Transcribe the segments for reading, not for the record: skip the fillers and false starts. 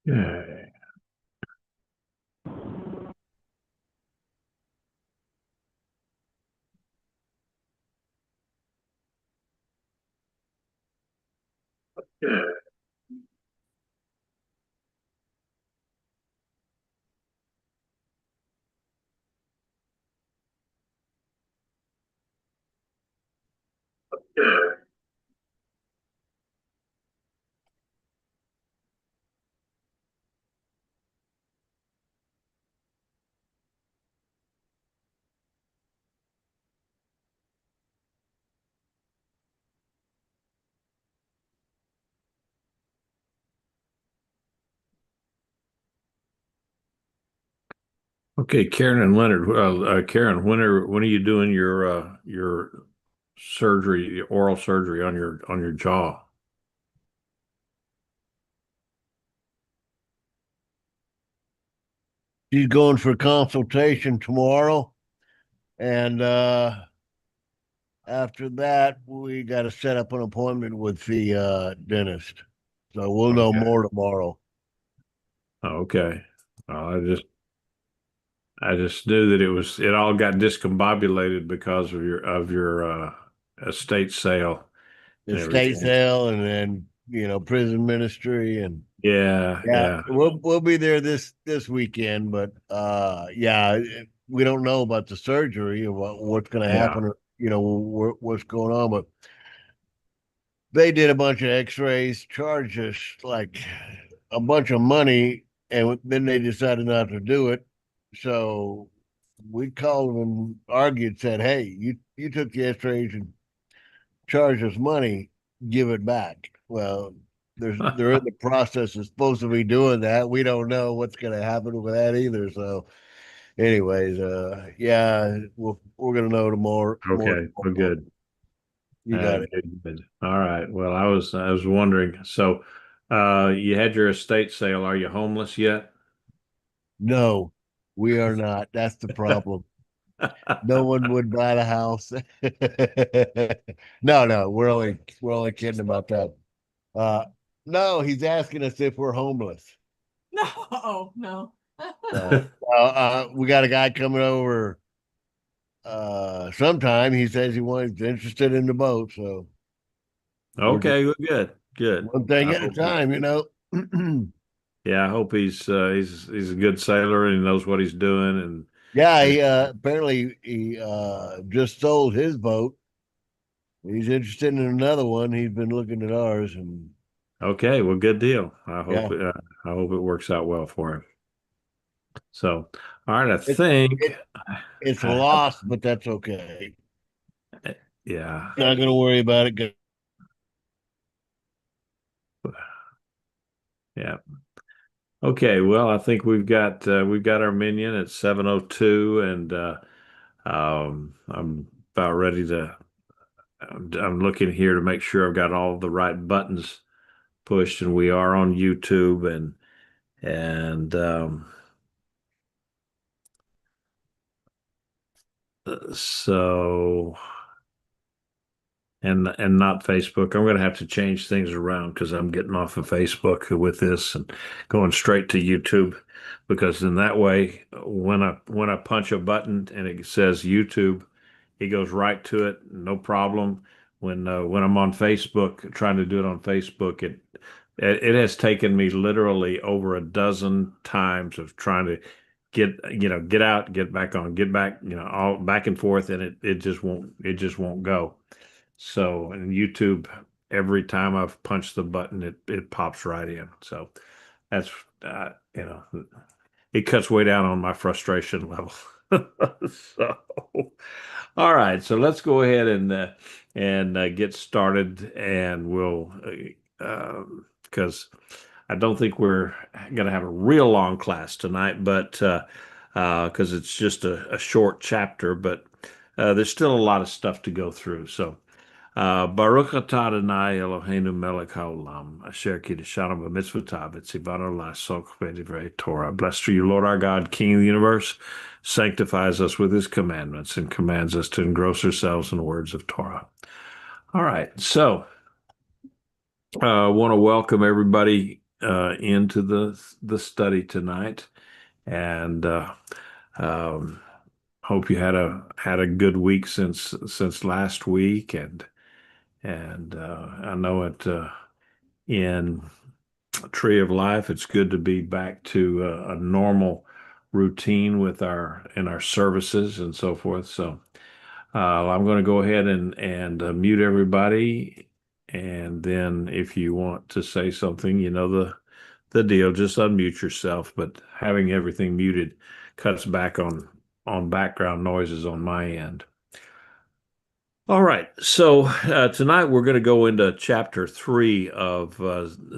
Okay. Yeah. Yeah. Okay, Karen and Leonard. Karen, when are you doing your surgery, your oral surgery on your jaw? She's going for consultation tomorrow, and after that, we got to set up an appointment with the dentist. So we'll know Okay. more tomorrow. Okay. Well, I just knew that it all got discombobulated because of your estate sale and Estate everything. sale, and then prison ministry, and Yeah, yeah, yeah, we'll be there this weekend. But yeah, we don't know about the surgery or what's going to yeah. happen, or what's going on. But they did a bunch of X-rays, charged us like a bunch of money, and then they decided not to do it. So we called them and argued, said, "Hey, you took the X-rays and charged us money, give it back." Well, they're in the process of supposed to be doing that. We don't know what's going to happen with that either. So, anyways, yeah, we're gonna know more Okay, well, tomorrow. good. You got it. Good, good. All right. Well, I was wondering. So, you had your estate sale. Are you homeless yet? No, we are not. That's the problem. No one would buy the house. No, no, we're only kidding about that. Uh, no, he's asking us if we're homeless. No, no. So we got a guy coming over sometime. He says he's interested in the boat, so we're just Okay, well, good, good. one thing I at a hope he, time. yeah, I hope he's a good sailor and he knows what he's doing. Yeah, And he apparently he just sold his boat. He's interested in another one. He's been looking at ours, and okay, well, good deal. yeah, I hope it works out well for him. So, all right, I it, think it it's a I loss, but that's okay. have, yeah, Not going to worry about it. yeah. Okay, well, I think we've got our minion at 7:02, and I'm about ready to. I'm looking here to make sure I've got all the right buttons pushed, and we are on YouTube, and so and not Facebook. I'm going to have to change things around because I'm getting off of Facebook with this and going straight to YouTube because in that way, when I punch a button and it says YouTube, it goes right to it, no problem. When I'm on Facebook, trying to do it on Facebook, it has taken me literally over a dozen times of trying to get out, get back on, get back, all back and forth, and it just won't go. So in YouTube, every time I've punched the button, it pops right in. So that's you know it cuts way down on my frustration level. So all right, so let's go ahead and get started, and we'll because I don't think we're going to have a real long class tonight, but because it's just a short chapter, but there's still a lot of stuff to go through. So. Baruch atah Adonai Eloheinu melech haolam, asher kiddushanu b'mitzvotav v'tzivanu la'asok b'divrei Torah. Blessed are you, Lord our God, King of the universe, sanctifies us with his commandments and commands us to engross ourselves in the words of Torah. All right, so I want to welcome everybody into the study tonight, and um, hope you had a good week since last week, and I know it in Tree of Life, it's good to be back to a normal routine with our services and so forth. So I'm going to go ahead and mute everybody, and then if you want to say something, you know the deal. Just unmute yourself. But having everything muted cuts back on background noises on my end. All right, so tonight we're going to go into chapter 3 of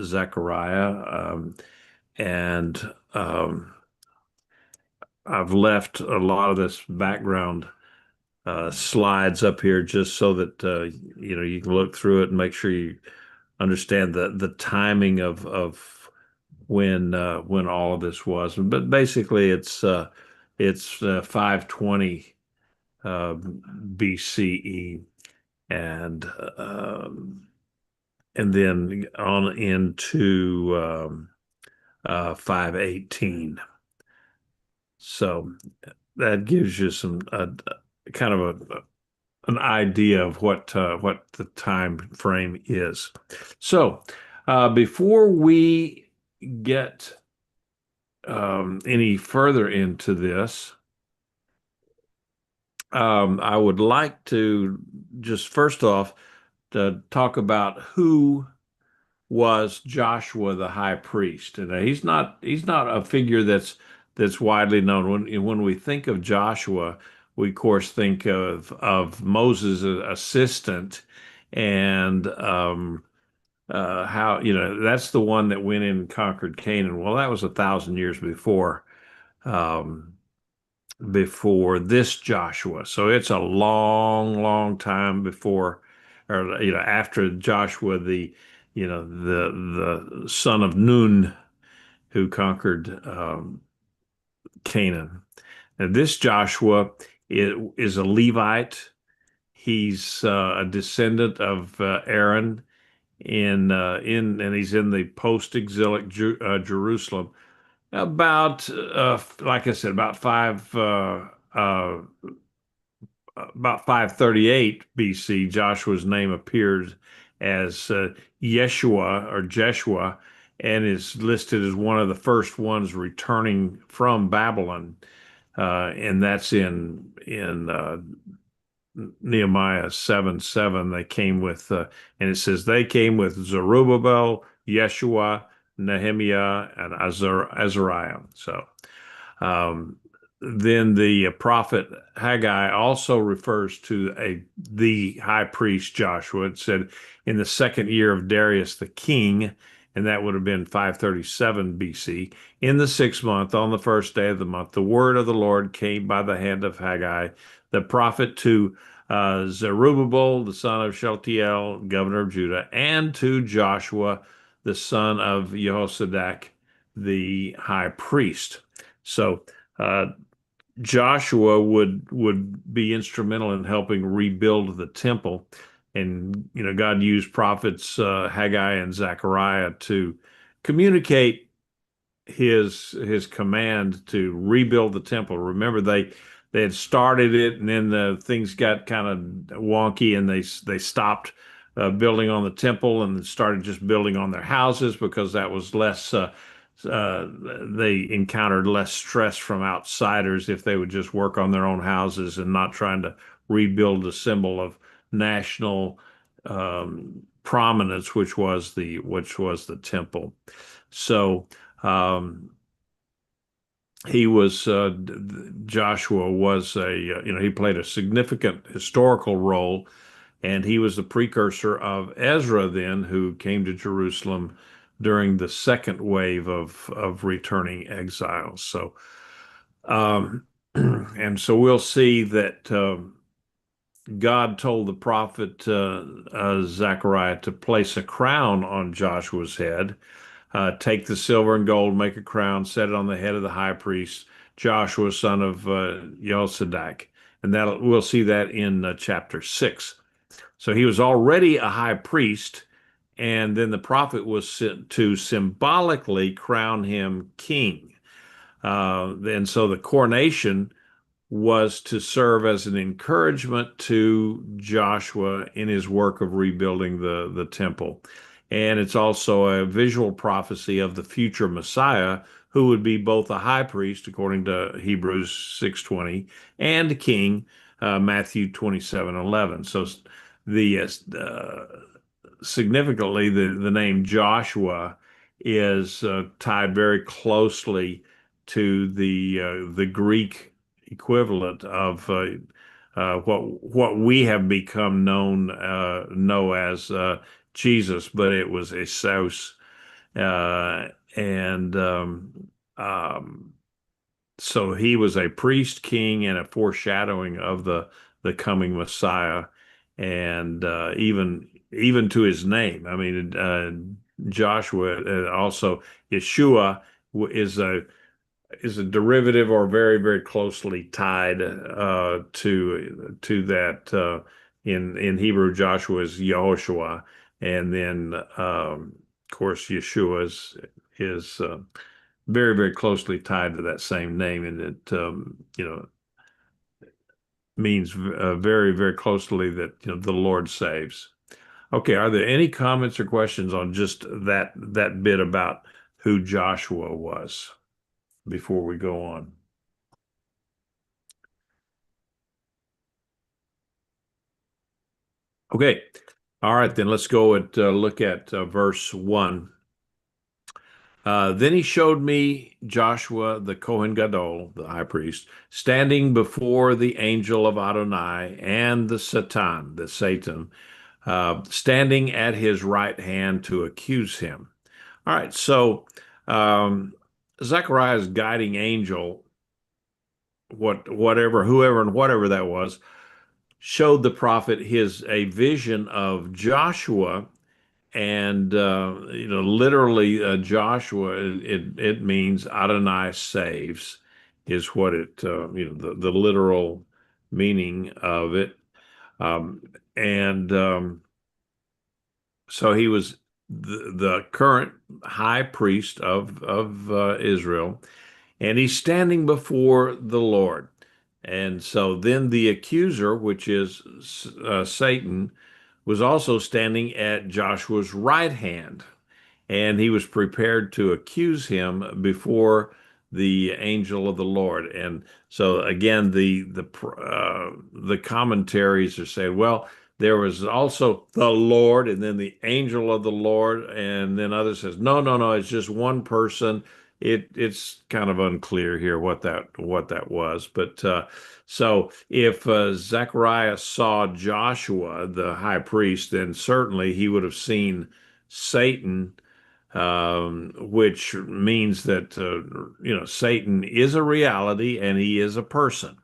Zechariah, and I've left a lot of this background slides up here just so that you can look through it and make sure you understand the timing of when all of this was. But basically, it's 520 BCE, and and then on into 518. So that gives you some kind of an idea of what the time frame is. So before we get any further into this, I would like to just first off to talk about who was Joshua the high priest. And he's not a figure that's widely known. When we think of Joshua, we of course think of Moses' assistant, and how that's the one that went in and conquered Canaan. Well, that was 1,000 years um, before this Joshua. So it's a long, long time before, or after Joshua, the son of Nun, who conquered Canaan. And this Joshua is a Levite. He's a descendant of Aaron, and he's in the post-exilic Jerusalem. Like I said, about 538 BC, Joshua's name appears as Yeshua or Jeshua, and is listed as one of the first ones returning from Babylon, and that's in Nehemiah 7:7. They came with, and it says they came with Zerubbabel, Yeshua, Nehemiah, and Azariah. So um, then the prophet Haggai also refers to the high priest Joshua. It said in the second year of Darius the king, and that would have been 537 BC, in the 6th month, on the first day of the month, the word of the Lord came by the hand of Haggai, the prophet, to Zerubbabel, the son of Shealtiel, governor of Judah, and to Joshua, the son of Jehozadak, the high priest. So Joshua would be instrumental in helping rebuild the temple, and God used prophets Haggai and Zechariah to communicate his command to rebuild the temple. Remember, they had started it, and then the things got kind of wonky, and they stopped building on the temple and started just building on their houses because that was less. They encountered less stress from outsiders if they would just work on their own houses and not trying to rebuild a symbol of national prominence, which was the temple. So he was Joshua was he played a significant historical role, and he was the precursor of Ezra then, who came to Jerusalem during the second wave of returning exiles. So and so we'll see that God told the prophet Zechariah to place a crown on Joshua's head. Take the silver and gold, make a crown, set it on the head of the high priest, Joshua, son of Jehozadak. And we'll see that in chapter 6. So he was already a high priest, and then the prophet was sent to symbolically crown him king. And so the coronation was to serve as an encouragement to Joshua in his work of rebuilding the temple. And it's also a visual prophecy of the future Messiah, who would be both a high priest, according to Hebrews 6:20, and king, Matthew 27:11. So the significantly, the name Joshua is tied very closely to the Greek equivalent of what we have become know as Jesus, but it was Isos, and so he was a priest king and a foreshadowing of the coming Messiah, and even to his name. I mean, Joshua, also Yeshua is a derivative or very, very closely tied to that. In Hebrew, Joshua is Yehoshua, and then of course Yeshua is very, very closely tied to that same name, and it means very, very closely that the Lord saves. Okay, are there any comments or questions on just that bit about who Joshua was before we go on? Okay, all right, then let's go and look at verse 1. Then he showed me Joshua the Kohen Gadol, the high priest, standing before the angel of Adonai and the Satan, standing at his right hand to accuse him. All right, so Zechariah's guiding angel, whoever and whatever that was, showed the prophet a vision of Joshua, and literally Joshua. It means Adonai saves, is what it the literal meaning of it, and so he was the current high priest of Israel, and he's standing before the Lord. And so then the accuser, which is Satan, was also standing at Joshua's right hand, and he was prepared to accuse him before the angel of the Lord. And so again, the commentaries are saying, well, there was also the Lord, and then the angel of the Lord, and then others says, no, no, no, it's just one person. It's kind of unclear here what that was, but so if Zechariah saw Joshua, the high priest, then certainly he would have seen Satan, which means that Satan is a reality and he is a person.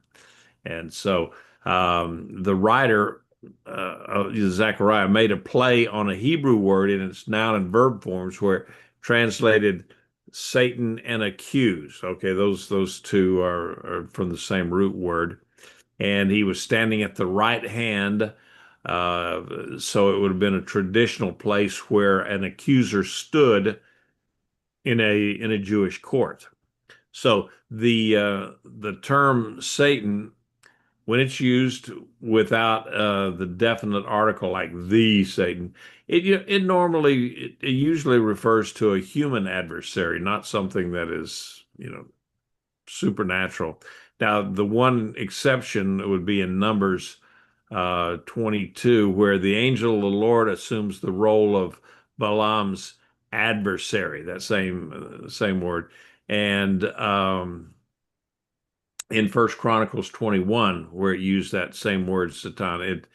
And so the writer Zechariah made a play on a Hebrew word in its noun and verb forms, where translated Satan and accuse. Okay, those two are from the same root word. And he was standing at the right hand. So it would have been a traditional place where an accuser stood in a Jewish court. So the term Satan, when it's used without the definite article like the Satan, it usually refers to a human adversary, not something that is supernatural. Now, the one exception would be in Numbers 22, where the angel of the Lord assumes the role of Balaam's adversary, that same word. And in First Chronicles 21, where it used that same word, Satan,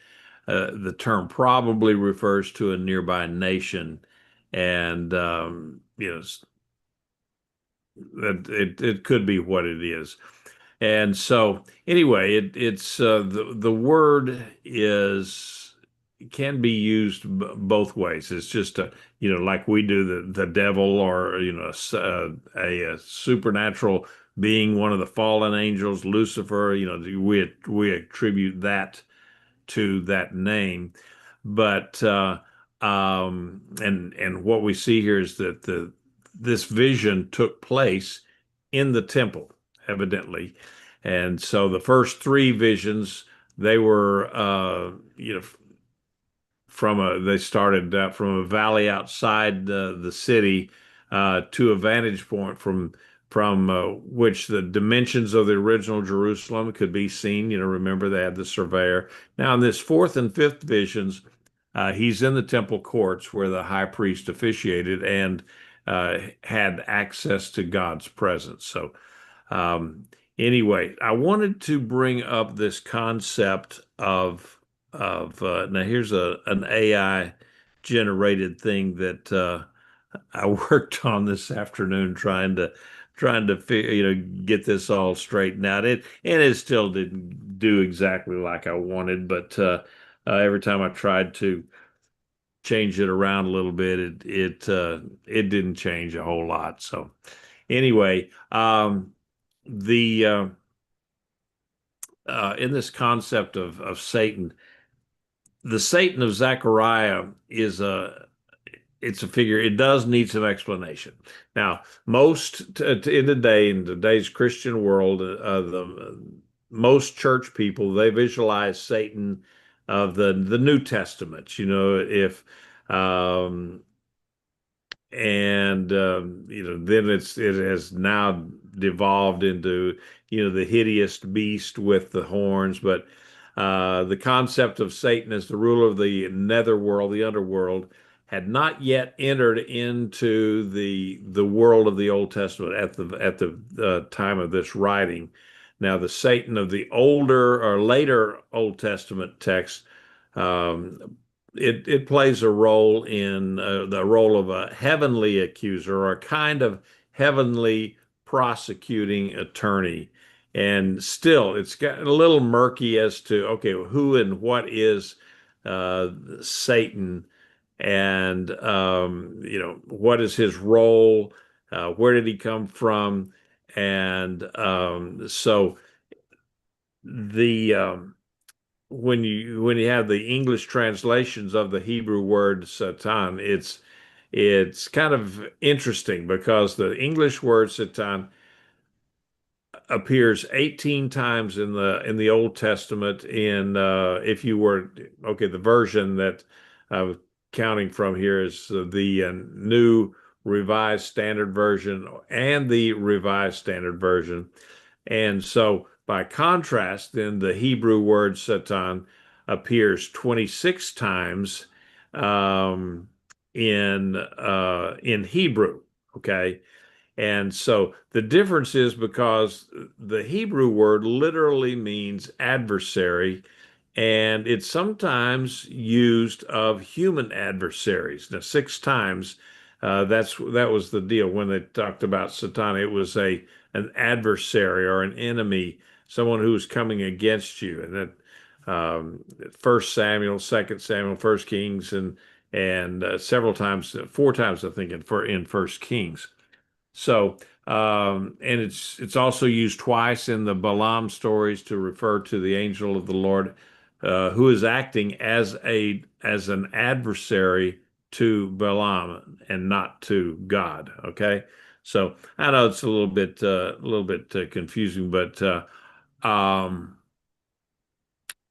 the term probably refers to a nearby nation, and it could be what it is. And so anyway, it's the word can be used both ways. It's just like we do the devil, or a supernatural being, one of the fallen angels, Lucifer. We attribute that to that name, but And what we see here is that this vision took place in the temple, evidently. And so the first three visions, they were, they started from a valley outside the city to a vantage point from which the dimensions of the original Jerusalem could be seen. Remember they had the surveyor. Now in this fourth and fifth visions, he's in the temple courts where the high priest officiated and had access to God's presence. So um, anyway, I wanted to bring up this concept of now here's an AI generated thing that I worked on this afternoon trying to get this all straightened out. It still didn't do exactly like I wanted, but every time I tried to change it around a little bit, it didn't change a whole lot. So anyway, the in this concept of Satan, the Satan of Zechariah it's a figure. It does need some explanation. Now, in today's Christian world, most church people, they visualize Satan of the New Testament. If um, and then it has now devolved into the hideous beast with the horns. But the concept of Satan as the ruler of the netherworld, the underworld, had not yet entered into the world of the Old Testament at the time of this writing. Now the Satan of the older or later Old Testament text, um, it plays a role in the role of a heavenly accuser, or a kind of heavenly prosecuting attorney. And still, it's got a little murky as to, okay, who and what is Satan, and what is his role? Where did he come from? And so the when you have the English translations of the Hebrew word Satan, it's kind of interesting because the English word Satan appears 18 times in the Old Testament. If you were okay, the version that I'm counting from here is the New Revised Standard Version and the Revised Standard Version. And so, by contrast, then the Hebrew word Satan appears 26 times um, in Hebrew. Okay, and so the difference is because the Hebrew word literally means adversary, and it's sometimes used of human adversaries. Now, six times, that was the deal when they talked about Satan. It was an adversary or an enemy, someone who was coming against you. And that First Samuel, Second Samuel, First Kings, and several times, four times I think in First Kings. So, and it's also used twice in the Balaam stories to refer to the angel of the Lord, who is acting as an adversary to Balaam and not to God. Okay, so I know it's a little bit confusing, but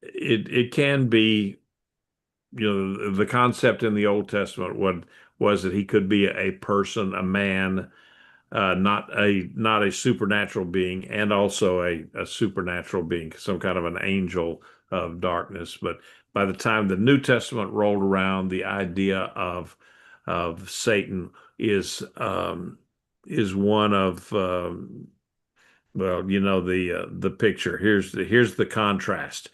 it can be. The concept in the Old Testament was that he could be a person, a man, not a supernatural being, and also a supernatural being, some kind of an angel of darkness. But by the time the New Testament rolled around, the idea of Satan is one of well, the picture. Here's the contrast.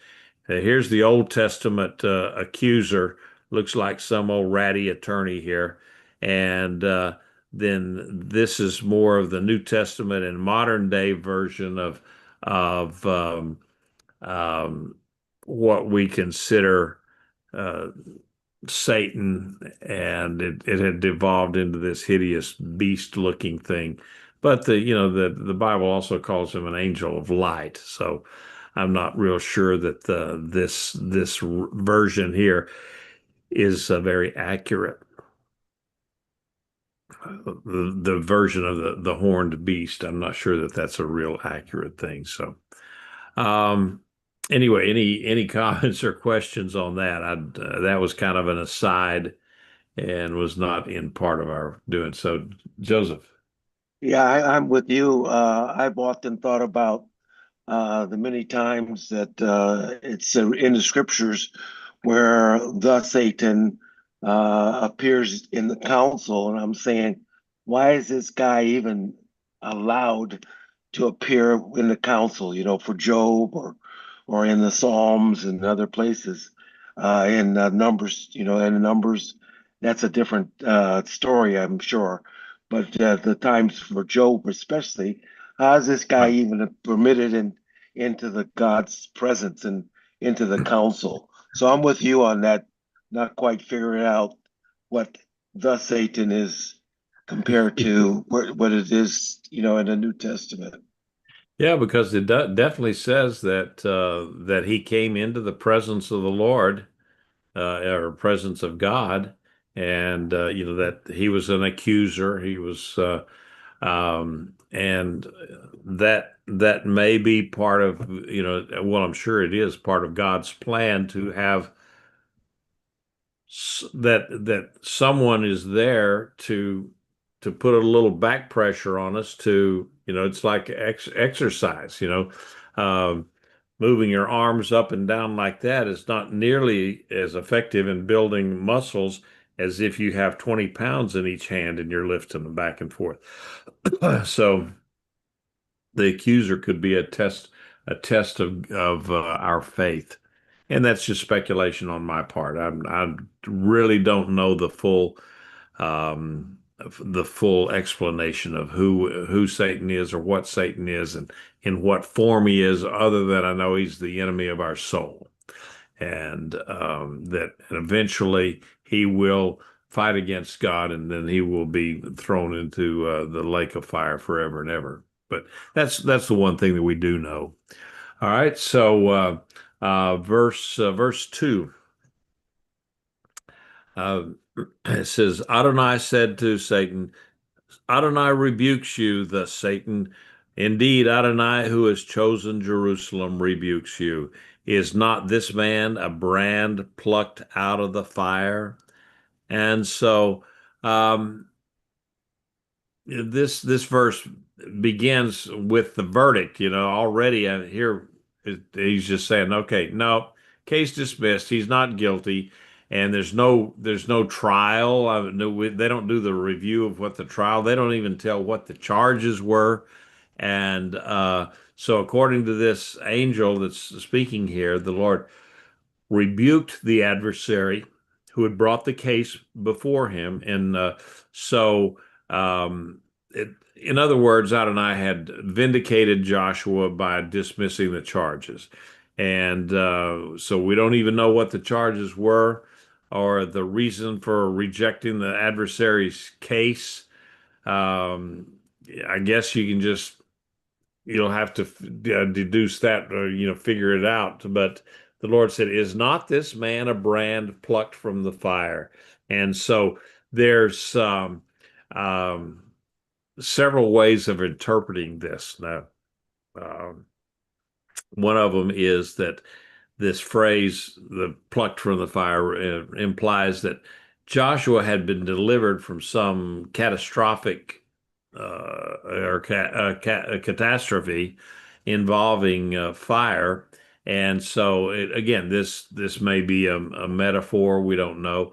Here's the Old Testament accuser. Looks like some old ratty attorney here, and then this is more of the New Testament and modern day version of um, what we consider uh, Satan, and it had devolved into this hideous beast looking thing. But the Bible also calls him an angel of light. So I'm not real sure that this version here is very accurate. The version of the horned beast, I'm not sure that that's a real accurate thing. So, um, anyway, any comments or questions on that? That was kind of an aside and was not in part of our doing. So, Joseph. Yeah, I'm with you. I've often thought about the many times that it's in the scriptures where the Satan appears in the council, and I'm saying, why is this guy even allowed to appear in the council? You know, for Job or in the Psalms and other places, in Numbers. You know, in Numbers, that's a different story, I'm sure. But the times for Job, especially, how is this guy Right. even permitted into the God's presence and into the council? So I'm with you on that, not quite figuring out what the Satan is compared to what it is, you know, in the New Testament. Yeah, because it definitely says that that he came into the presence of the Lord, or presence of God, and that he was an accuser. He was, and that may be part of, well, I'm sure it is part of God's plan to have that someone is there to put a little back pressure on us to, it's like exercise, um, moving your arms up and down like that is not nearly as effective in building muscles as if you have 20 pounds in each hand and you're lifting them back and forth. So the accuser could be a test of our faith. And that's just speculation on my part. I really don't know the full explanation of who Satan is or what Satan is and in what form he is, other than I know he's the enemy of our soul, and that eventually he will fight against God, and then he will be thrown into the lake of fire forever and ever. But that's the one thing that we do know. All right, so verse 2. Uh, it says, Adonai said to Satan, Adonai rebukes you, thus Satan. Indeed, Adonai, who has chosen Jerusalem, rebukes you. Is not this man a brand plucked out of the fire? And so, um, this verse begins with the verdict. Already here he's just saying, okay, no, case dismissed. He's not guilty, and there's no trial. They don't do the review of what the trial. They don't even tell what the charges were, and so according to this angel that's speaking here, the Lord rebuked the adversary who had brought the case before him. And so, um, in other words, Adonai had vindicated Joshua by dismissing the charges. And so we don't even know what the charges were or the reason for rejecting the adversary's case. Um, I guess you can just you'll have to deduce that or figure it out. But the Lord said, is not this man a brand plucked from the fire? And so there's um, several ways of interpreting this. Now, um, one of them is that this phrase, the plucked from the fire, implies that Joshua had been delivered from some catastrophic or a catastrophe involving fire. And so, again, this may be a metaphor. We don't know.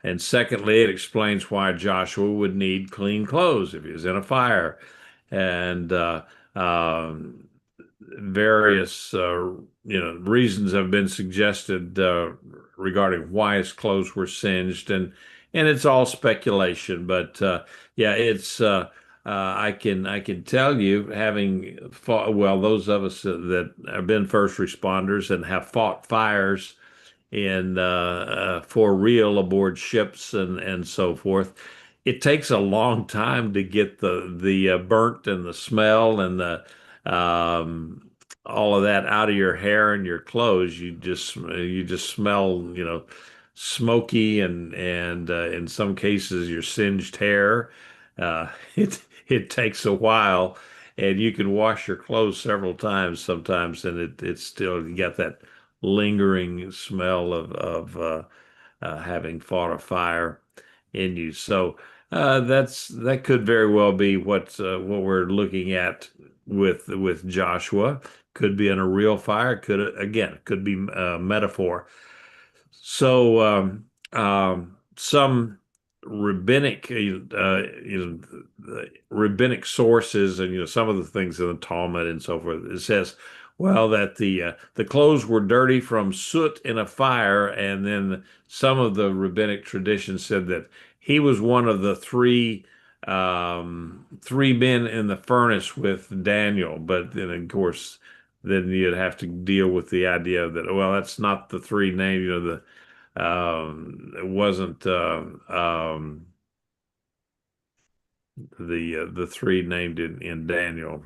And secondly, it explains why Joshua would need clean clothes if he was in a fire. And um, various reasons have been suggested regarding why his clothes were singed, and it's all speculation. But yeah, it's I can tell you, having fought, well, those of us that have been first responders and have fought fires in for real aboard ships and so forth. It takes a long time to get the burnt and the smell and the all of that out of your hair and your clothes. You just smell, smoky and in some cases your singed hair. Uh, it takes a while, and you can wash your clothes several times sometimes, and it's still you got that lingering smell of having fought a fire in you. So that could very well be what we're looking at with Joshua. Could be in a real fire. Could be metaphor. So some rabbinic rabbinic sources and some of the things in the Talmud and so forth. It says, well, that the clothes were dirty from soot in a fire, and then some of the rabbinic traditions said that he was one of the three men in the furnace with Daniel. But then, of course, then you'd have to deal with the idea that, well, that's not the three names. It wasn't the three named in Daniel.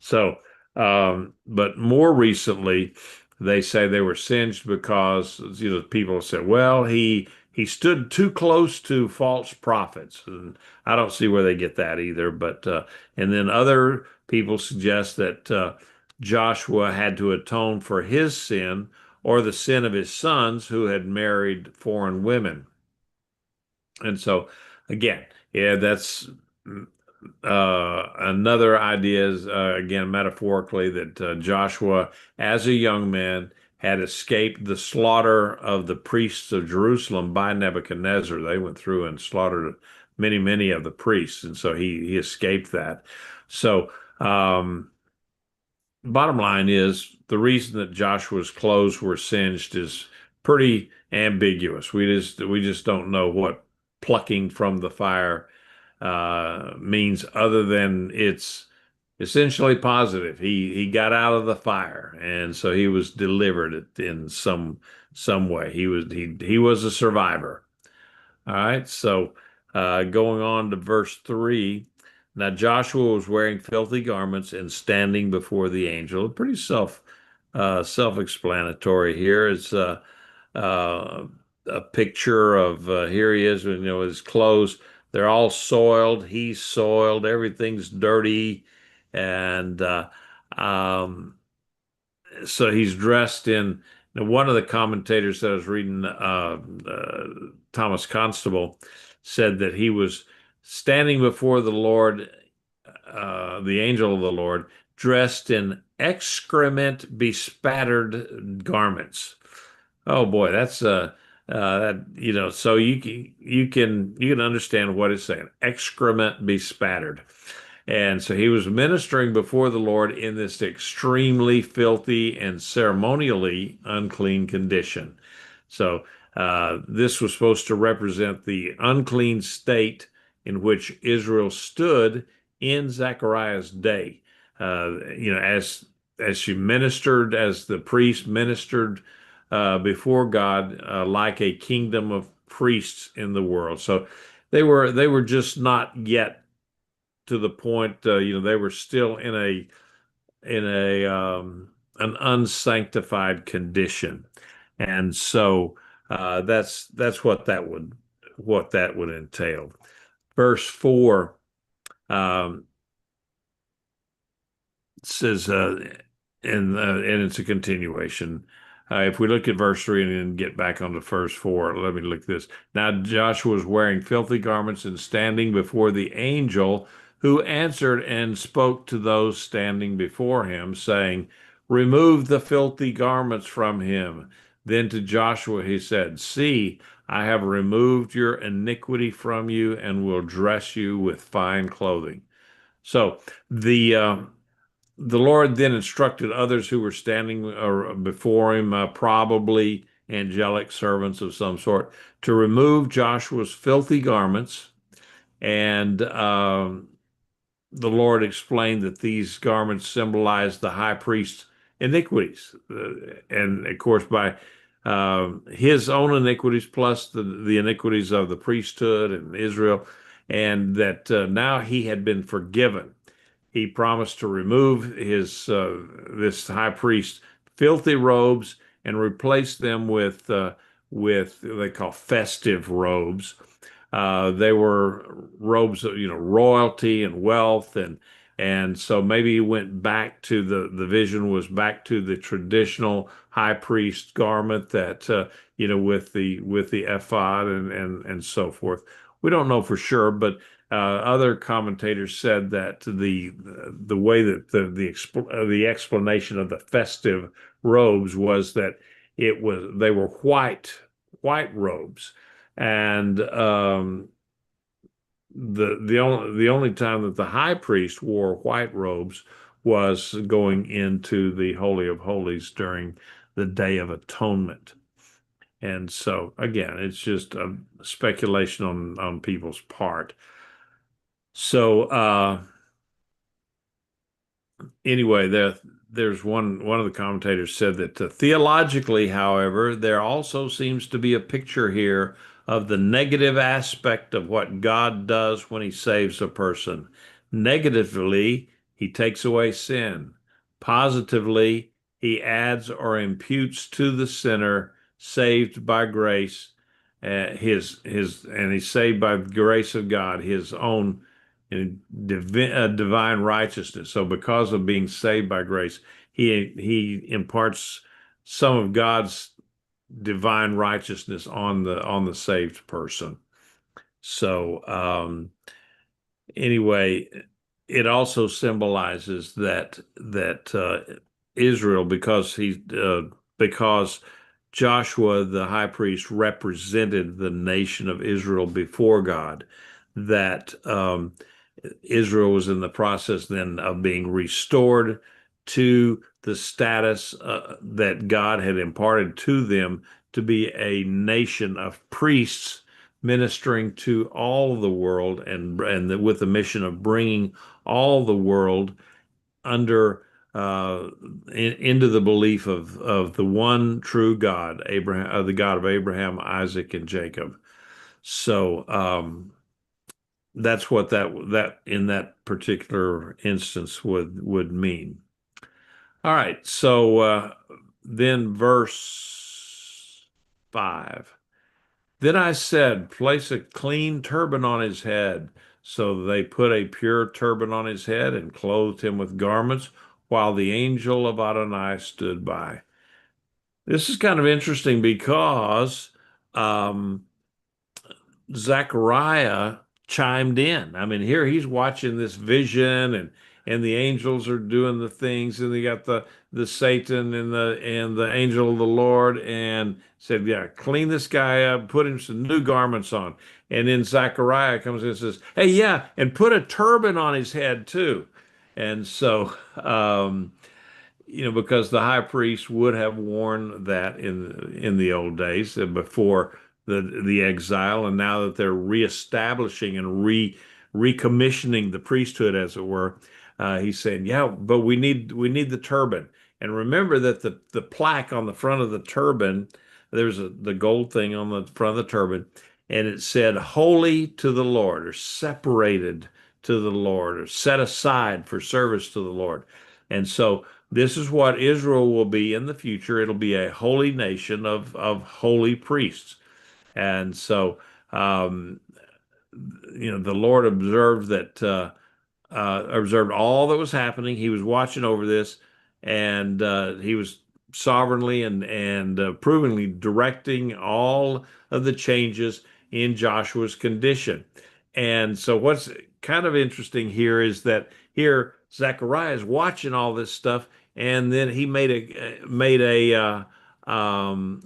So, but more recently, they say they were singed because people said, well, he stood too close to false prophets, and I don't see where they get that either. But and then other people suggest that Joshua had to atone for his sin or the sin of his sons who had married foreign women. And so, again, yeah, that's another idea is, again, metaphorically, that Joshua, as a young man, had escaped the slaughter of the priests of Jerusalem by Nebuchadnezzar. They went through and slaughtered many, many of the priests, and so he escaped that. So, bottom line is the reason that Joshua's clothes were singed is pretty ambiguous. We just don't know what plucking from the fire means, other than it's essentially positive. He got out of the fire, and so he was delivered in some way. He was a survivor. All right, so going on to verse 3. Now Joshua was wearing filthy garments and standing before the angel. Pretty self-explanatory here. It's uh, a picture of here he is, his clothes. They're all soiled. He's soiled. Everything's dirty, and um, so he's dressed in. Now, one of the commentators that I was reading, Thomas Constable, said that he was standing before the Lord, the angel of the Lord, dressed in excrement bespattered garments. Oh boy, that's so you can understand what it's saying. Excrement bespattered. And so he was ministering before the Lord in this extremely filthy and ceremonially unclean condition. So this was supposed to represent the unclean state in which Israel stood in Zechariah's day. As she ministered, as the priest ministered before God, like a kingdom of priests in the world. So they were just not yet to the point. They were still in a an unsanctified condition, and so that's what that would entail. Verse 4 um, says, and it's a continuation. If we look at verse 3 and then get back on to verse 4, let me look at this. Now Joshua was wearing filthy garments and standing before the angel, who answered and spoke to those standing before him, saying, remove the filthy garments from him. Then to Joshua he said, see, I have removed your iniquity from you and will dress you with fine clothing. So the Lord then instructed others who were standing before him, probably angelic servants of some sort, to remove Joshua's filthy garments. And the Lord explained that these garments symbolized the high priest's iniquities. And of course, by his own iniquities plus the iniquities of the priesthood and Israel, and that now he had been forgiven. He promised to remove this high priest filthy robes and replace them with they call festive robes. They were robes of, royalty and wealth, and so maybe he went back to the vision was back to the traditional high priest garment that with the ephod and so forth. We don't know for sure, but other commentators said that the way that the explanation of the festive robes was that they were white robes, and the only time that the high priest wore white robes was going into the Holy of Holies during the Day of Atonement. And so again, it's just a speculation on people's part. So anyway, there's one of the commentators said that theologically, however, there also seems to be a picture here of the negative aspect of what God does when he saves a person. Negatively, he takes away sin. Positively, he adds or imputes to the sinner saved by grace, and he's saved by the grace of God, his own divine righteousness. So because of being saved by grace, he imparts some of God's divine righteousness on the saved person. So anyway, it also symbolizes that Israel, because Joshua the high priest represented the nation of Israel before God, that Israel was in the process then of being restored to the status that God had imparted to them to be a nation of priests ministering to all the world, and with the mission of bringing all the world under into the belief of the one true God, Abraham, the God of Abraham, Isaac, and Jacob. So that's what that in that particular instance would mean. All right, so then verse 5. Then I said, place a clean turban on his head. So they put a pure turban on his head and clothed him with garments, while the angel of Adonai stood by. This is kind of interesting because um, Zechariah chimed in. I mean, here he's watching this vision, and the angels are doing the things, and they got the Satan and the angel of the Lord, and said, "Yeah, clean this guy up, put him some new garments on." And then Zechariah comes in and says, "Hey, yeah, and put a turban on his head too." And so because the high priest would have worn that in the old days before the exile, and now that they're reestablishing and recommissioning the priesthood, as it were, he's saying, yeah, but we need the turban. And remember that the plaque on the front of the turban, there's the gold thing on the front of the turban, and it said "Holy to the Lord," or "Separated to the Lord," or "Set aside for service to the Lord." And so this is what Israel will be in the future. It'll be a holy nation of holy priests. And so, the Lord observed all that was happening. He was watching over this, and he was sovereignly and provingly directing all of the changes in Joshua's condition. And so, what's kind of interesting here is that here Zechariah is watching all this stuff, and then he made a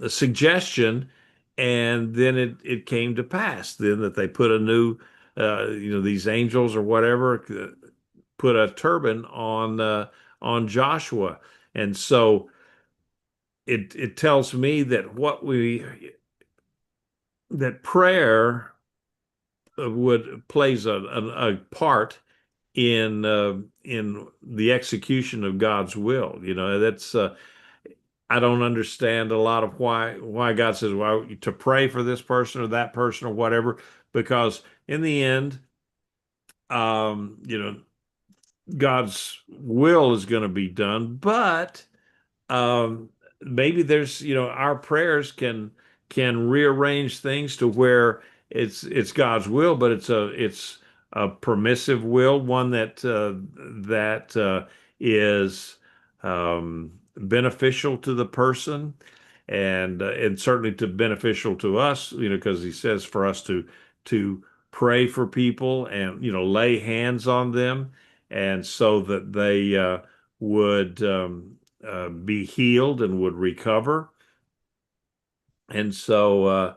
suggestion, and then it came to pass then that they put a new these angels or whatever put a turban on Joshua. And so it tells me that prayer would plays a part in the execution of God's will. That's I don't understand a lot of why God says, well, to pray for this person or that person or whatever, because in the end, God's will is going to be done, but maybe there's, our prayers can rearrange things to where it's God's will, but it's a permissive will, one that is beneficial to the person, and certainly to beneficial to us, because he says for us to pray for people and lay hands on them, and so that they would be healed and would recover. And so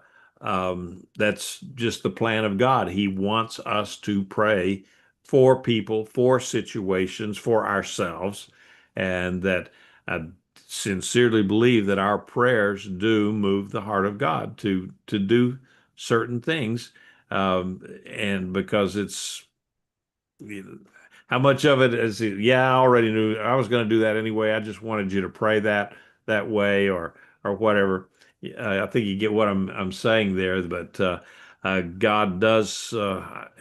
that's just the plan of God. He wants us to pray for people, for situations, for ourselves, and that I sincerely believe that our prayers do move the heart of God to do certain things, and because it's how much of it is, yeah, I already knew I was going to do that anyway. I just wanted you to pray that way, or whatever. I think you get what I'm saying there, but God does,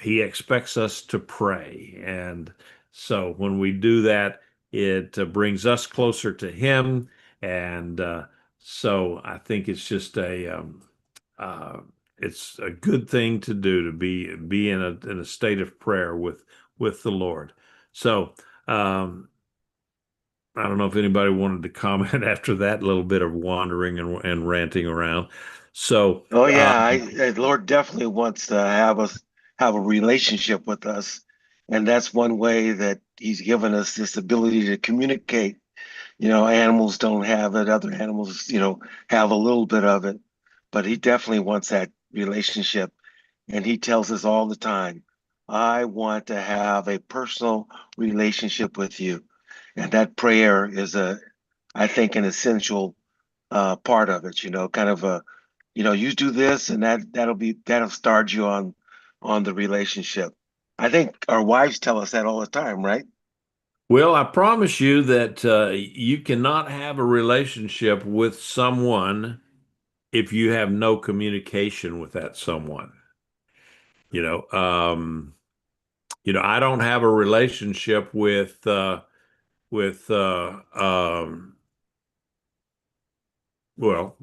he expects us to pray. And so when we do that, it brings us closer to him. And so I think it's just uh, it's a good thing to do, to be in a state of prayer with the Lord. So I don't know if anybody wanted to comment after that little bit of wandering and ranting around. So Oh yeah, the Lord definitely wants to have us have a relationship with us, and that's one way that He's given us this ability to communicate. Animals don't have it; other animals, have a little bit of it, but He definitely wants that relationship, and He tells us all the time, "I want to have a personal relationship with you," and that prayer is I think, an essential part of it. Kind of you do this, and that'll start you on the relationship. I think our wives tell us that all the time, right? well, I promise you that you cannot have a relationship with someone if you have no communication with that someone. You know, um, I don't have a relationship with well,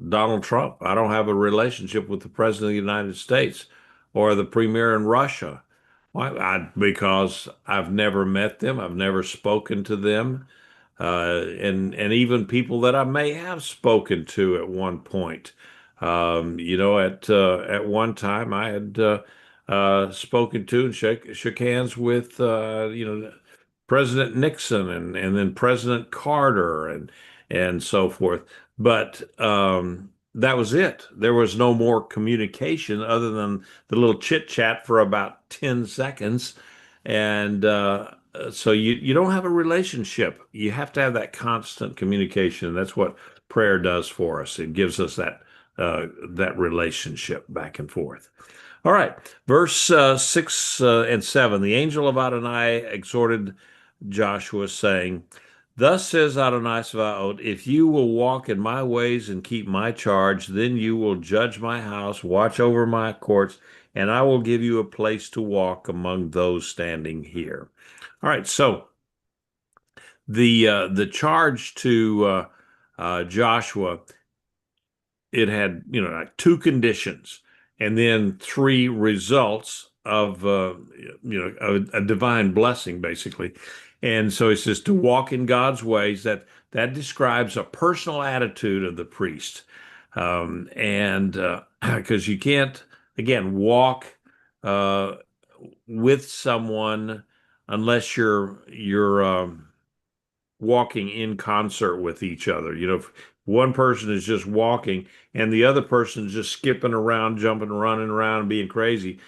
Donald Trump. I don't have a relationship with the President of the United States or the Premier in Russia. Why? Because I've never met them. I've never spoken to them. And even people that I may have spoken to at one point. At one time I had spoken to and shook hands with President Nixon, and then President Carter, and so forth. But that was it. There was no more communication other than the little chit chat for about 10 seconds. And so you don't have a relationship. You have to have that constant communication. That's what prayer does for us. It gives us that relationship back and forth. All right, verse 6 and 7. The angel of Adonai exhorted Joshua, saying, "Thus says Adonai Sabaoth, if you will walk in my ways and keep my charge, then you will judge my house, watch over my courts, and I will give you a place to walk among those standing here." All right, so the charge to Joshua, it had like two conditions and then three results of a divine blessing, basically. And so it says to walk in God's ways. That describes a personal attitude of the priest. And because you can't, again, walk uh, with someone unless you're walking in concert with each other. If one person is just walking and the other person is just skipping around, jumping, running around, and being crazy,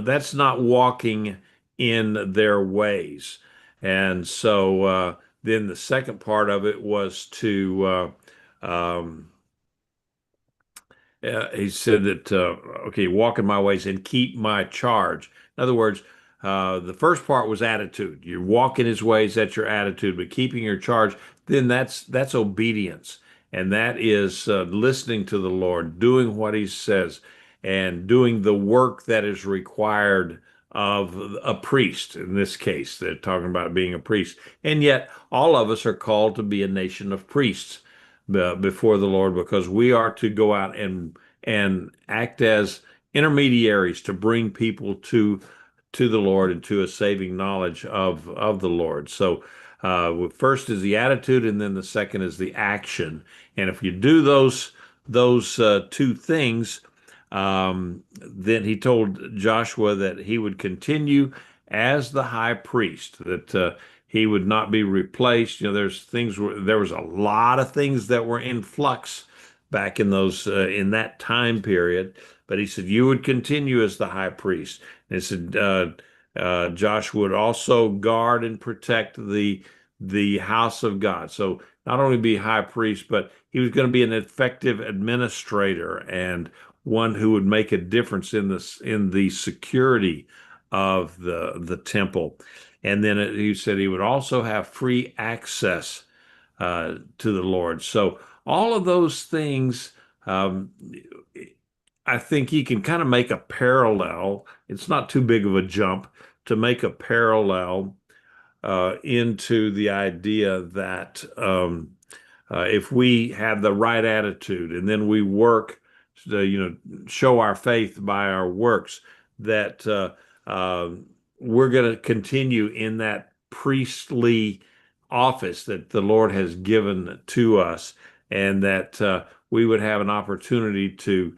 that's not walking in their ways. And so then the second part of it was to he said that, okay, walk in my ways and keep my charge. In other words, the first part was attitude. You walk in his ways, that's your attitude. But keeping your charge, then that's obedience. And that is listening to the Lord, doing what he says, and doing the work that is required of a priest. In this case, they're talking about being a priest. And yet, all of us are called to be a nation of priests. before the Lord, because we are to go out and act as intermediaries to bring people to the Lord and to a saving knowledge of the Lord. So first is the attitude, and then the second is the action. And if you do those two things, then he told Joshua that he would continue as the high priest, that he would not be replaced. There was a lot of things that were in flux back in those in that time period. But he said you would continue as the high priest. And he said Joshua would also guard and protect the house of God. So not only be high priest, but he was going to be an effective administrator and one who would make a difference in the security of the temple. And then he said he would also have free access to the Lord. So all of those things, um, I think he can kind of make a parallel. It's not too big of a jump to make a parallel into the idea that if we have the right attitude and then we work to, show our faith by our works, that we're going to continue in that priestly office that the Lord has given to us, and that we would have an opportunity to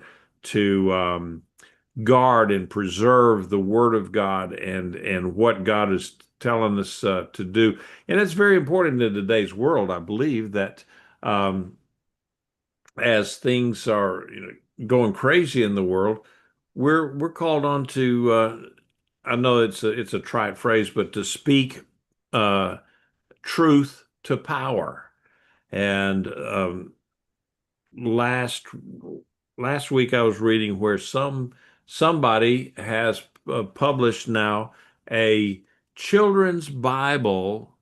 guard and preserve the Word of God and what God is telling us to do. And it's very important in today's world, I believe, that um, as things are going crazy in the world, we're called on to. I know it's a trite phrase, but to speak uh, truth to power. And last last week I was reading where somebody has published now a children's Bible.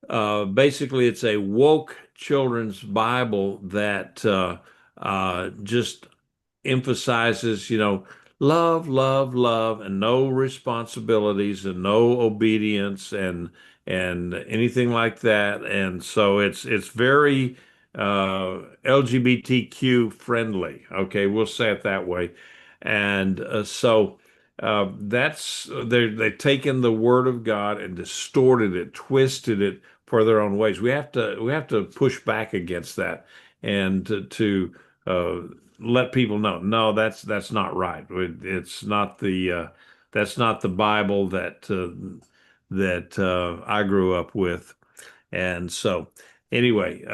Basically, it's a woke children's Bible that just emphasizes, love, love, love, and no responsibilities and no obedience and anything like that. And so it's very LGBTQ friendly. Okay, we'll say it that way. And so they've taken the word of God and distorted it, twisted it for their own ways. We have to push back against that and to let people know, no, that's not right. It's not that's not the Bible that I grew up with. And so, anyway,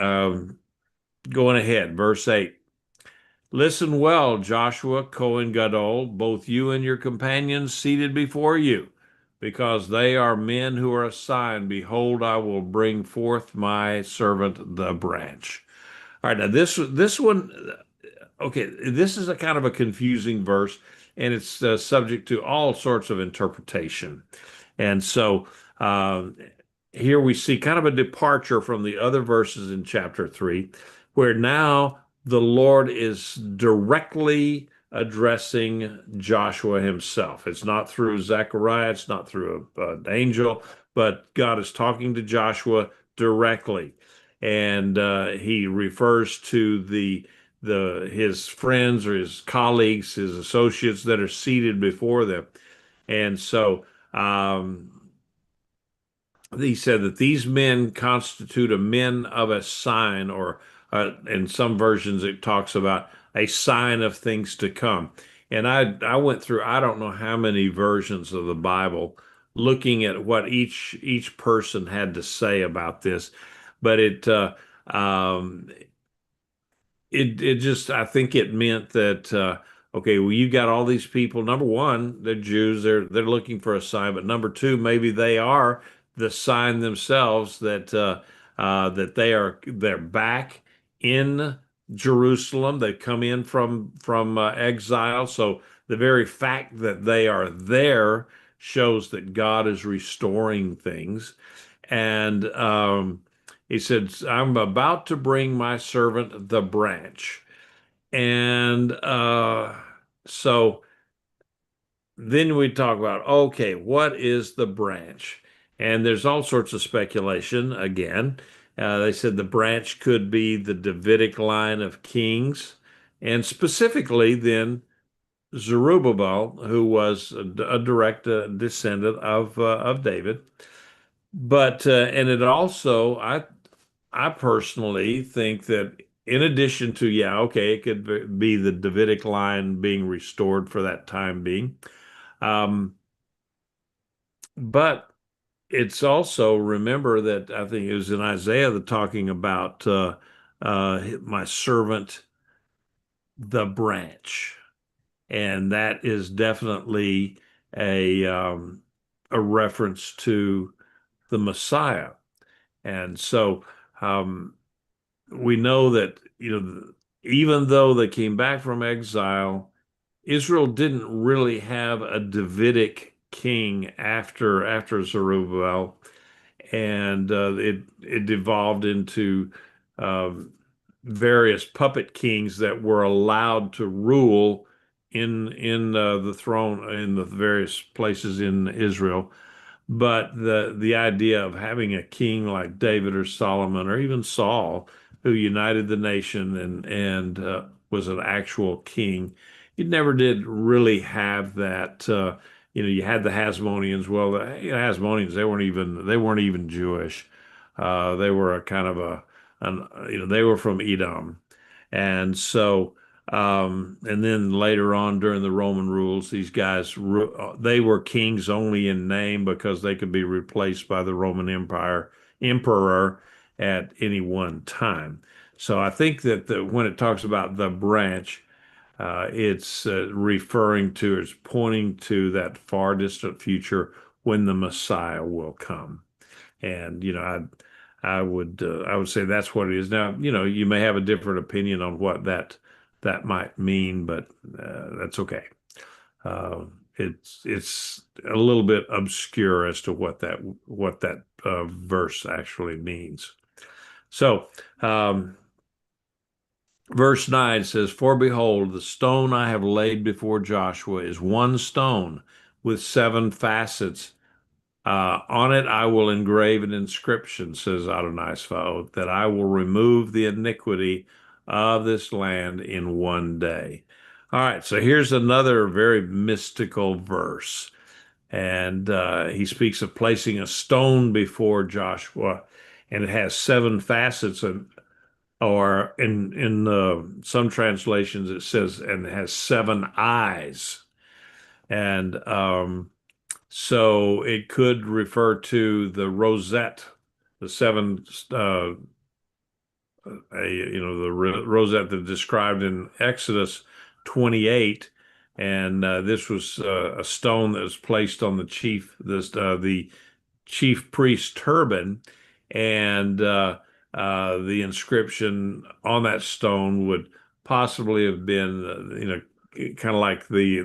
going ahead, verse 8. Listen well, Joshua, Cohen Gadol, both you and your companions seated before you, because they are men who are assigned. Behold, I will bring forth my servant the branch. All right, now this one, okay, this is a kind of a confusing verse, and it's subject to all sorts of interpretation. And so here we see kind of a departure from the other verses in chapter 3, where now the Lord is directly addressing Joshua himself. It's not through Zechariah, it's not through an angel, but God is talking to Joshua directly. And he refers to his friends or his colleagues, his associates that are seated before them. And so he said that these men constitute a men of a sign, or in some versions it talks about a sign of things to come. And I went through, I don't know how many versions of the Bible, looking at what each person had to say about this, but um, it just, I think it meant that okay, well, you got all these people. Number one, they're Jews, they're looking for a sign, but number two, maybe they are the sign themselves that that they're back in Jerusalem. They've come in from exile, so the very fact that they are there shows that God is restoring things. And he said, I'm about to bring my servant the branch. And so then we talk about, okay, what is the branch? And there's all sorts of speculation again. They said the branch could be the Davidic line of kings, and specifically then Zerubbabel, who was a direct descendant of David. But and it also, I personally think that in addition to, yeah, okay, it could be the Davidic line being restored for that time being. Um, but it's also, remember that I think it was in Isaiah that talking about my servant, the branch. And that is definitely a um, a reference to the Messiah. And so we know that, even though they came back from exile, Israel didn't really have a Davidic king after Zerubbabel, and it devolved into um, various puppet kings that were allowed to rule in the throne in the various places in Israel. But the idea of having a king like David or Solomon or even Saul, who united the nation and was an actual king, you never did really have that. You had the Hasmoneans. Well, the Hasmoneans, they weren't even Jewish. They were a kind of they were from Edom, and so. And then later on during the Roman rules, these guys, they were kings only in name because they could be replaced by the Roman emperor at any one time. So I think that when it talks about the branch, it's referring to, it's pointing to that far distant future when the Messiah will come. And I would say that's what it is. Now, you may have a different opinion on what that might mean, but that's okay. Uh, it's a little bit obscure as to what that verse actually means. So, verse 9 says, "For behold, the stone I have laid before Joshua is one stone with seven facets. On it I will engrave an inscription," says Adonai Svaot, "that I will remove the iniquity of this land in one day." All right, so here's another very mystical verse. And he speaks of placing a stone before Joshua, and it has seven facets, or in some translations it says, and it has seven eyes. And so it could refer to the rosette, the seven, the rosette that described in Exodus 28, and this was a stone that was placed on the chief priest's turban, and the inscription on that stone would possibly have been, kind of like the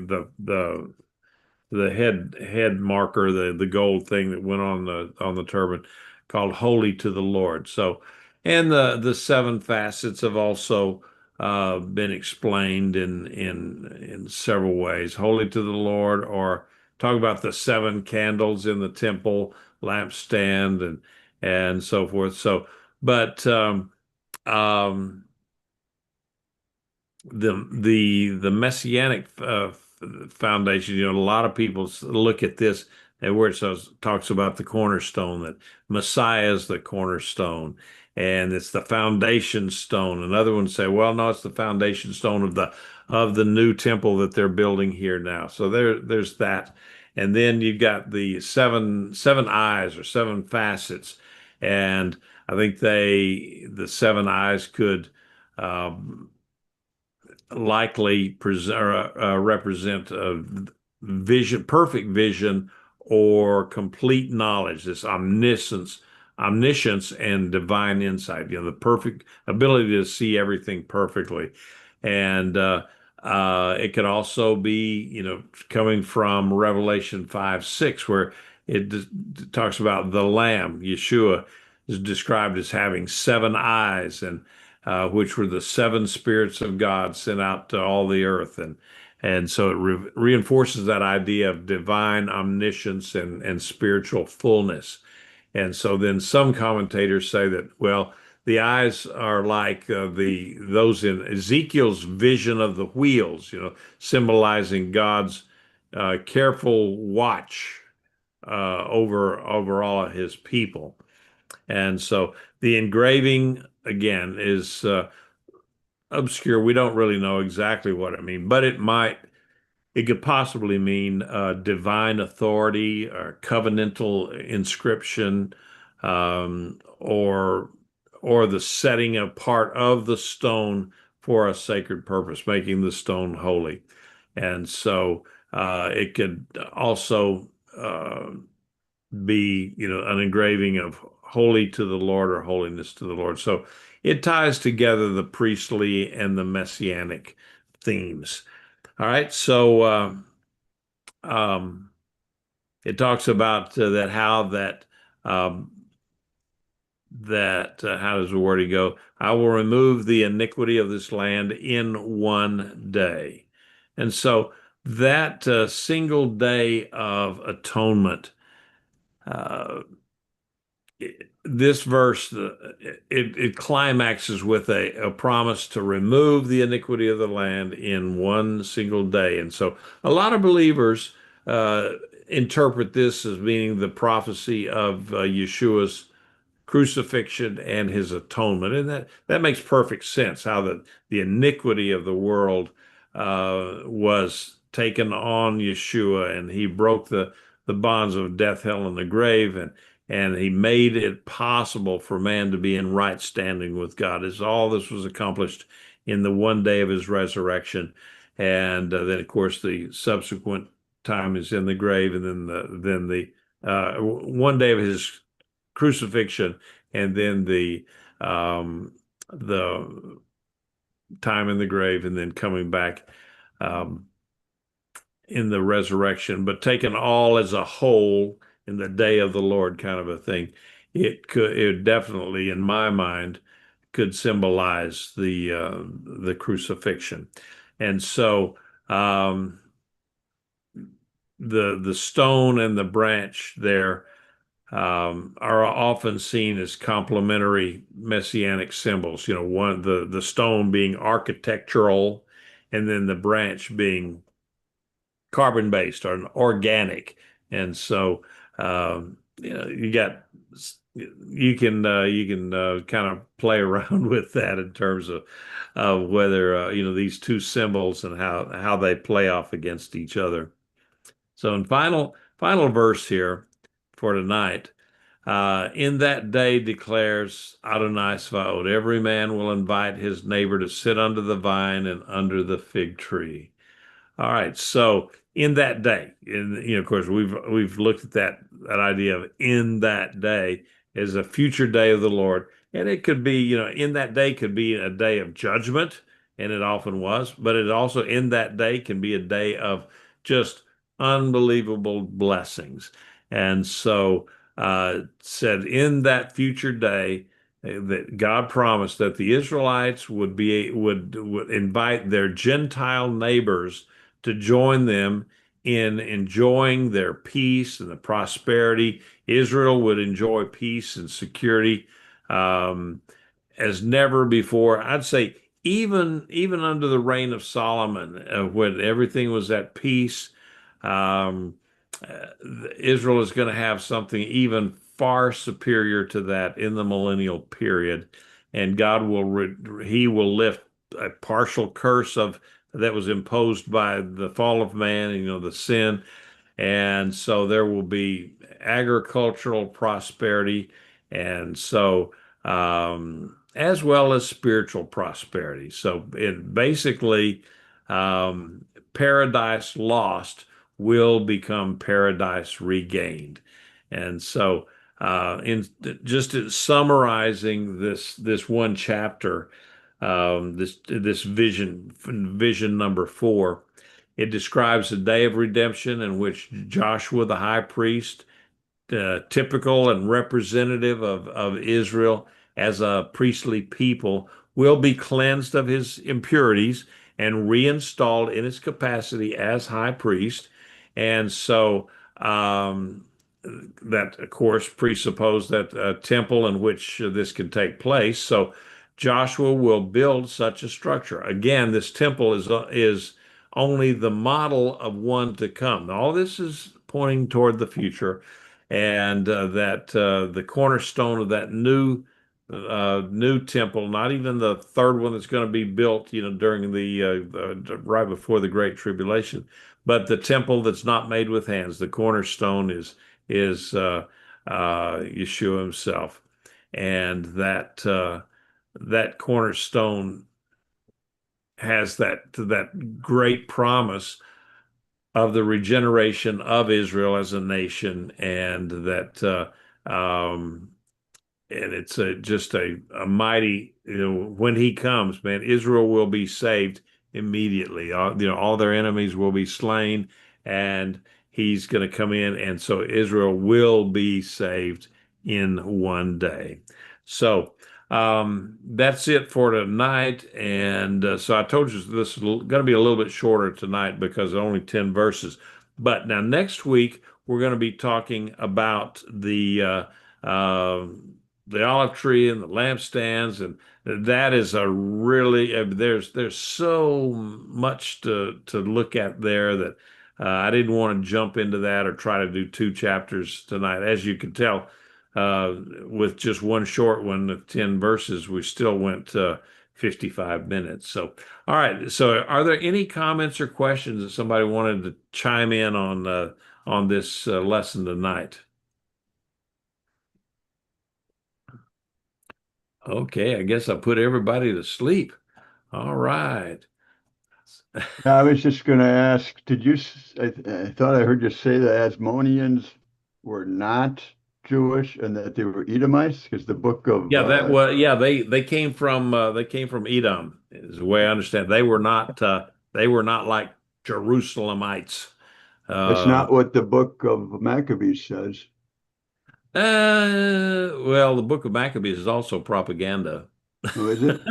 head marker, the gold thing that went on the turban, called "Holy to the Lord." So, and the seven facets have also been explained in several ways. Holy to the Lord, or talk about the seven candles in the temple lampstand and so forth. So, but um, the messianic foundation, a lot of people look at this and where it talks about the cornerstone, that Messiah is the cornerstone and it's the foundation stone. Another one say, well, no, it's the foundation stone of the new temple that they're building here now. So there's that. And then you've got the seven eyes or seven facets. And I think the seven eyes could likely represent a vision, perfect vision, or complete knowledge, this omniscience and divine insight, the perfect ability to see everything perfectly. And it could also be, coming from Revelation 5:6, where it talks about the Lamb, Yeshua, is described as having seven eyes, and which were the seven spirits of God sent out to all the earth. And so it reinforces that idea of divine omniscience and spiritual fullness. And so then some commentators say that, well, the eyes are like the those in Ezekiel's vision of the wheels, symbolizing God's careful watch over all of his people. And so the engraving again is obscure. We don't really know exactly what it means, but it could possibly mean divine authority or covenantal inscription, or the setting apart of the stone for a sacred purpose, making the stone holy. And so it could also be, an engraving of holy to the Lord or holiness to the Lord. So it ties together the priestly and the messianic themes. All right, so um, it talks about that how that um, how does the wording go? I will remove the iniquity of this land in one day, and so that single day of atonement. Uh, this verse it climaxes with a promise to remove the iniquity of the land in one single day. And so a lot of believers interpret this as meaning the prophecy of Yeshua's crucifixion and his atonement. And that makes perfect sense, how the iniquity of the world was taken on Yeshua, and he broke the bonds of death, hell, and the grave, and he made it possible for man to be in right standing with God. As all this was accomplished in the one day of his resurrection. And then, of course, the subsequent time is in the grave, and then the one day of his crucifixion, and then the time in the grave, and then coming back um, in the resurrection, but taken all as a whole in the day of the Lord, kind of a thing. It definitely, in my mind, could symbolize the crucifixion. And so the stone and the branch there are often seen as complementary messianic symbols. One the stone being architectural, and then the branch being carbon based or organic. And so you can kind of play around with that in terms of whether these two symbols and how they play off against each other. So in final verse here for tonight, in that day declares Adonai Svaot, every man will invite his neighbor to sit under the vine and under the fig tree. All right, so in that day, of course, we've looked at that idea of in that day as a future day of the Lord, and it could be, in that day could be a day of judgment, and it often was, but it also in that day can be a day of just unbelievable blessings. And so said in that future day that God promised that the Israelites would invite their Gentile neighbors to join them in enjoying their peace and the prosperity. Israel would enjoy peace and security as never before. I'd say even under the reign of Solomon, when everything was at peace, um, uh, Israel is going to have something even far superior to that in the millennial period, and God he will lift a partial curse of that was imposed by the fall of man, the sin. And so there will be agricultural prosperity, and so as well as spiritual prosperity. So it basically, paradise lost will become paradise regained. And so in just summarizing this one chapter, this vision number 4, it describes a day of redemption in which Joshua the high priest, typical and representative of Israel as a priestly people, will be cleansed of his impurities and reinstalled in his capacity as high priest. And so that of course presuppose that temple in which this can take place. So Joshua will build such a structure. Again, this temple is only the model of one to come. All this is pointing toward the future, and that the cornerstone of that new temple, not even the third one that's going to be built, during the right before the Great Tribulation, but the temple that's not made with hands. The cornerstone is Yeshua himself, and that cornerstone has that great promise of the regeneration of Israel as a nation, and that and it's just a mighty, when he comes, man, Israel will be saved immediately. All their enemies will be slain, and he's going to come in, and so Israel will be saved in one day. So that's it for tonight. And so I told you this is going to be a little bit shorter tonight because only 10 verses. But now next week, we're going to be talking about the olive tree and the lampstands, and that is a really there's so much to look at there that I didn't want to jump into that or try to do 2 chapters tonight. As you can tell, with just one short one of 10 verses, we still went 55 minutes. So, all right. So, are there any comments or questions that somebody wanted to chime in on this lesson tonight? Okay, I guess I put everybody to sleep. All right. I was just going to ask, I thought I heard you say the Asmoneans were not Jewish and that they were Edomites because the book of Yeah, they came from Edom, is the way I understand. They were not like Jerusalemites. that's Uh, not what the book of Maccabees says. well, the Book of Maccabees is also propaganda. Oh, is it?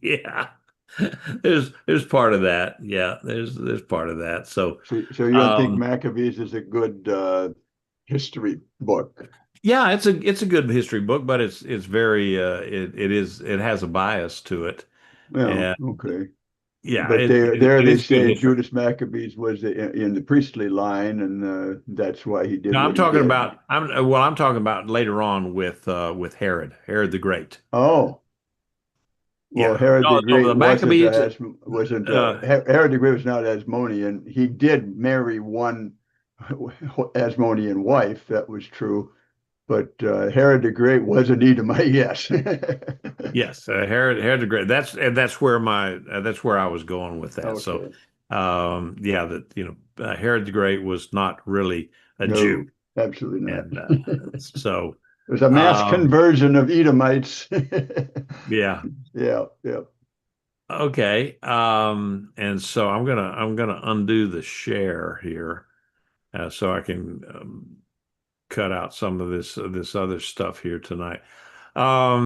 Yeah. There's part of that. Yeah, there's part of that. So So you don't think Maccabees is a good history book? yeah, it's a good history book, but it's very it has a bias to it. Well, And okay. yeah, But there it they is good say history. Judas Maccabees was in the priestly line, and that's why he did No, what he did. I'm talking about later on with Herod the Great. Oh, well, Yeah. Herod the No, Great the Maccabees wasn't uh Herod the Great was not Asmonean. He did marry one Asmonean wife, that was true. But Herod the Great was an Edomite, yes. yes, Herod the Great. That's where that's where I was going with that. So Okay. yeah, that Herod the Great was not really a Jew. No, absolutely not. And It so was a mass um conversion of Edomites. yeah. Yeah, yeah. Okay. And so I'm gonna undo the share here, so I can cut out some of this other stuff here tonight.